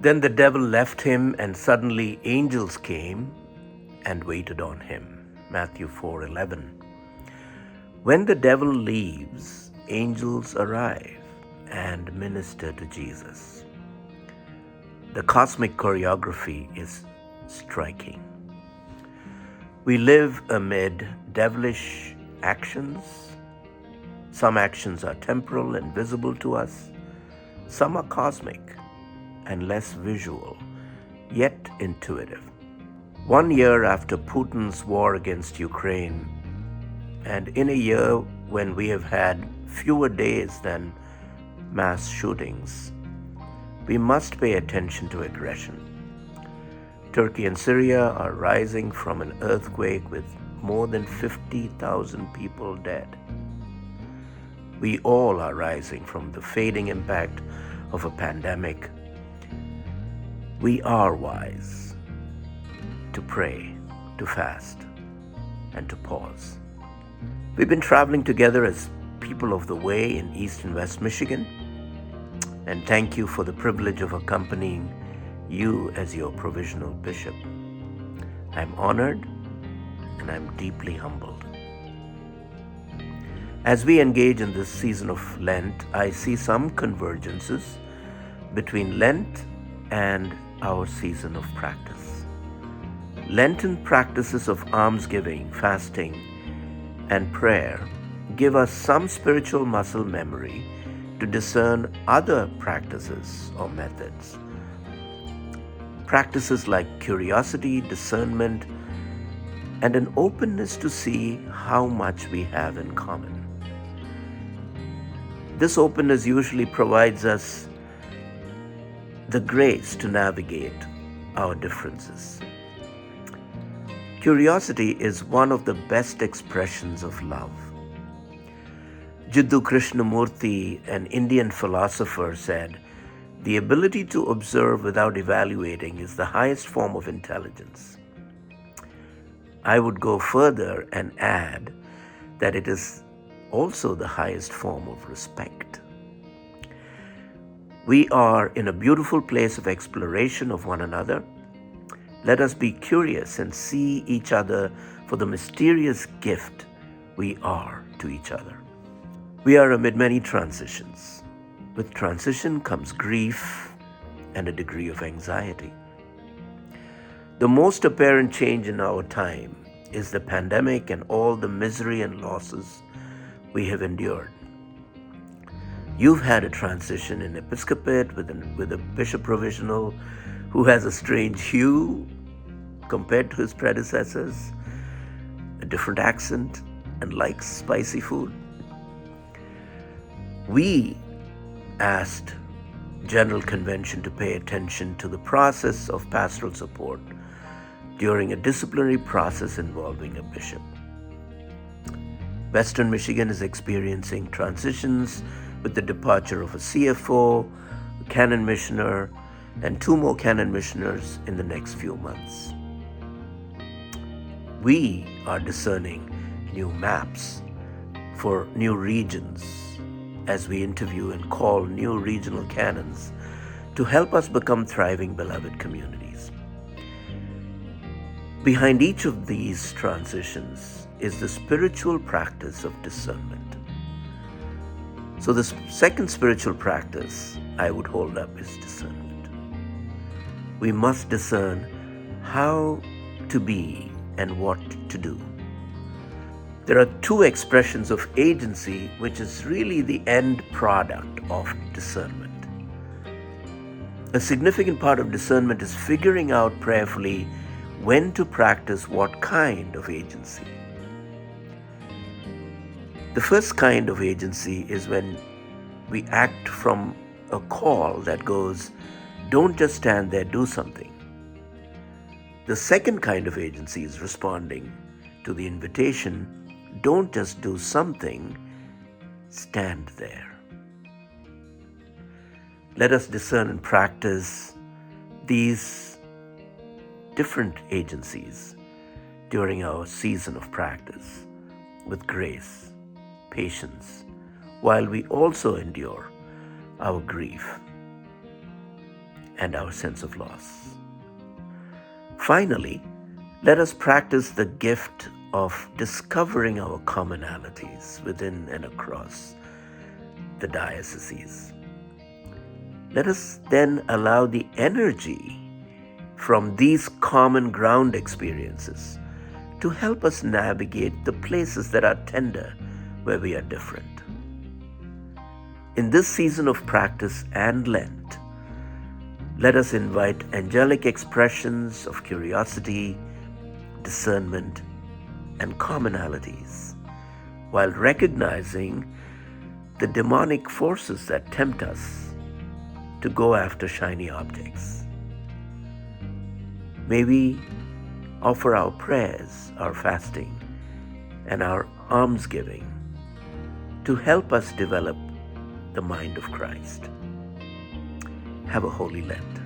Then the devil left him, and suddenly angels came and waited on him. Matthew 4:11. When the devil leaves, angels arrive and minister to Jesus. The cosmic choreography is striking. We live amid devilish actions. Some actions are temporal and visible to us. Some are cosmic and less visual, yet intuitive. 1 year after Putin's war against Ukraine, and in a year when we have had fewer days than mass shootings, we must pay attention to aggression. Turkey and Syria are rising from an earthquake with more than 50,000 people dead. We all are rising from the fading impact of a pandemic. We are wise to pray, to fast, and to pause. We've been traveling together as people of the way in East and West Michigan, and thank you for the privilege of accompanying you as your provisional bishop. I'm honored and I'm deeply humbled. As we engage in this season of Lent, I see some convergences between Lent and our season of practice. Lenten practices of almsgiving, fasting, and prayer give us some spiritual muscle memory to discern other practices or methods. Practices like curiosity, discernment, and an openness to see how much we have in common. This openness usually provides us the grace to navigate our differences. Curiosity is one of the best expressions of love. Jiddu Krishnamurti, an Indian philosopher, said, "The ability to observe without evaluating is the highest form of intelligence." I would go further and add that it is also the highest form of respect. We are in a beautiful place of exploration of one another. Let us be curious and see each other for the mysterious gift we are to each other. We are amid many transitions. With transition comes grief and a degree of anxiety. The most apparent change in our time is the pandemic and all the misery and losses we have endured. You've had a transition in Episcopate with a bishop provisional who has a strange hue compared to his predecessors, a different accent, and likes spicy food. We asked General Convention to pay attention to the process of pastoral support during a disciplinary process involving a bishop. Western Michigan is experiencing transitions with the departure of a CFO, a canon missioner, and 2 more canon missioners in the next few months. We are discerning new maps for new regions as we interview and call new regional canons to help us become thriving, beloved communities. Behind each of these transitions is the spiritual practice of discernment. So the second spiritual practice I would hold up is discernment. We must discern how to be and what to do. There are 2 expressions of agency, which is really the end product of discernment. A significant part of discernment is figuring out prayerfully when to practice what kind of agency. The first kind of agency is when we act from a call that goes, "Don't just stand there, do something." The second kind of agency is responding to the invitation, "Don't just do something, stand there." Let us discern and practice these different agencies during our season of practice with grace, patience, while we also endure our grief. and our sense of loss. Finally, let us practice the gift of discovering our commonalities within and across the dioceses. Let us then allow the energy from these common ground experiences to help us navigate the places that are tender where we are different. In this season of practice and Lent, let us invite angelic expressions of curiosity, discernment, and commonalities, while recognizing the demonic forces that tempt us to go after shiny objects. May we offer our prayers, our fasting, and our almsgiving to help us develop the mind of Christ. Have a holy Lent.